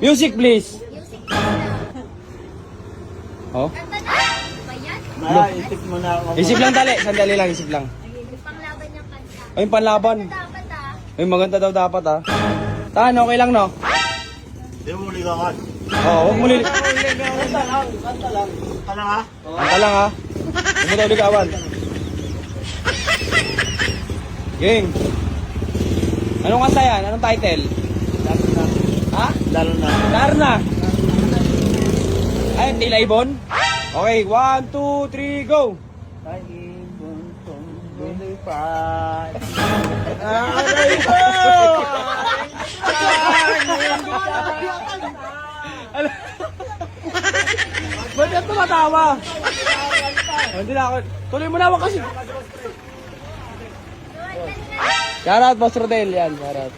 Music please. Oh. Kanta na! Ba yan? Isip mo na ako. Isip lang dali. Sandali lang, isip lang. Panglaban niyang kanta. Ay, panlaban. Dapat Ay, maganda daw dapat ah. Tan, okay lang no? Hindi mo ligawan. Oo, huwag mo ligawan. Kanta lang. Kanta lang ha? Kanta lang ha. Huwag mo daw ligawan. Ging. Anong kanta yan? Anong title? Ha? Lalo na. Darna. Ay, Tila Ibon? Okay, 1, 2, 3, go! Ay, ibon kong lumipad. Aray ko! Ba't yan tumatawa? Hindi na ako. Tuloy mo na ako kasi. Shoutout, Boss Rodel. Yan, shoutout.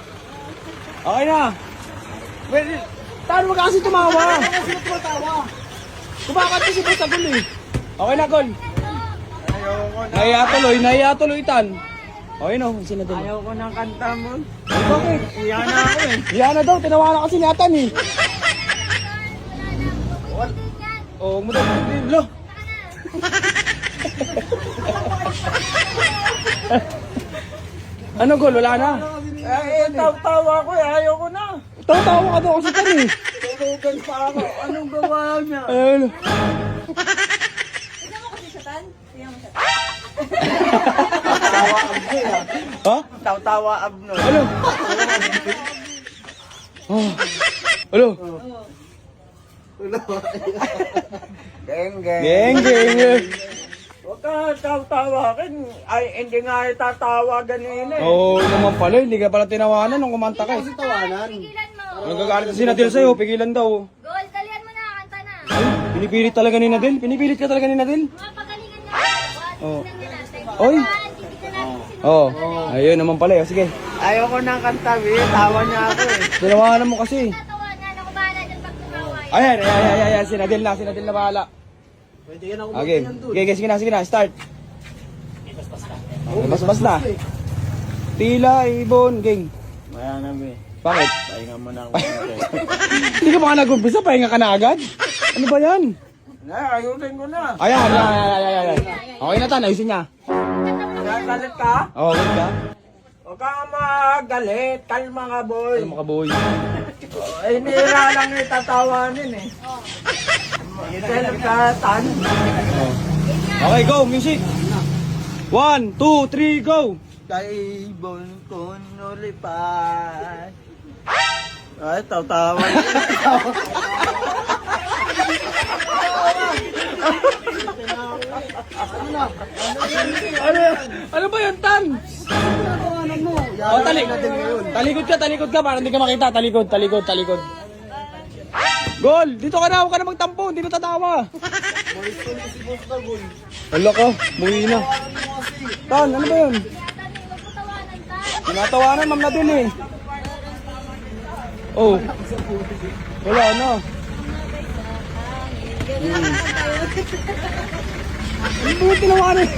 Okay na. Well, tahan mo ka kasi tumawa. Kumakanta si Boss Agol eh. Okay na, Gol. Nahiya tuloy, Tan. Okay no, sino din? Ayaw ko ng kanta mo. Ay, bakit? Iyan na ako eh. Hiya na daw, tinawanan kasi ni Atan eh. Oo, mo daw din. Lo. Ano, Gol? Wala na. Tawa ko eh. Ayaw ko na. Tawa ka daw kasi Tan eh. Turugan pa ako. Anong gawa niya? Ayun. Tignan mo kasi siya, Tan. Tignan mo siya. Tawa abno yan. Ha? Tawa abno. Ano? Oh. Ano? Geng, Geng, geng. Huwag ka tawakin. Ay, hindi nga itatawa ganun eh. Oo, naman pala. Hindi ka pala tinawanan nung kumanta ka eh. Pigilan mo. Nagagalit si Nadel sa'yo. Pigilan daw. Goal, dalian mo na. Kanta na. Ay, pinipilit talaga ni Nadel. Pinipilit ka talaga ni Nadel. Mga pagalingan nga. Oo. Tingnan natin. Oy. Tibigyan natin si Oo. Ayun naman pala. Sige. Ayaw ko ng kanta, tawa niya ako eh. Tinawanan mo kasi. Tatawanan. Ako bahala dyan pag tumawa. Ayan. Si Nadel na bahala. Pwede yan ako Okay. Sige na. Start. Bas na. Tila, Ibon, Ging. Maya na be. Bakit? Pahinga mo na ako. Hindi ka mga nag-umpisa, pahinga ka na agad? Ano ba yan? Ayusin ko na. Ayan. Okay na Tan, ayusin niya. Nagalit ka? Oo, okay ka? Huwag kang magalit. Kalma ka, boy. Ano mga boy? Ay, nira lang itatawanin eh. Itilip ka, tan. Okay, go, music. 1, 2, 3, go. Kay ibon ko nulipad. Ay, tawa. Ano ba yun, Tan? Oh, talikod ka para hindi ka makita. Talikod. Gol, dito ka na, huwag ka na magtampo, hindi na tatawa. Wala ka, muwi na. Tan, ano ba yun? Magpatawanan ka. Tinatawanan, Ma'am Nadel eh. Oh. Wala na. Ano ba yung tinawanan?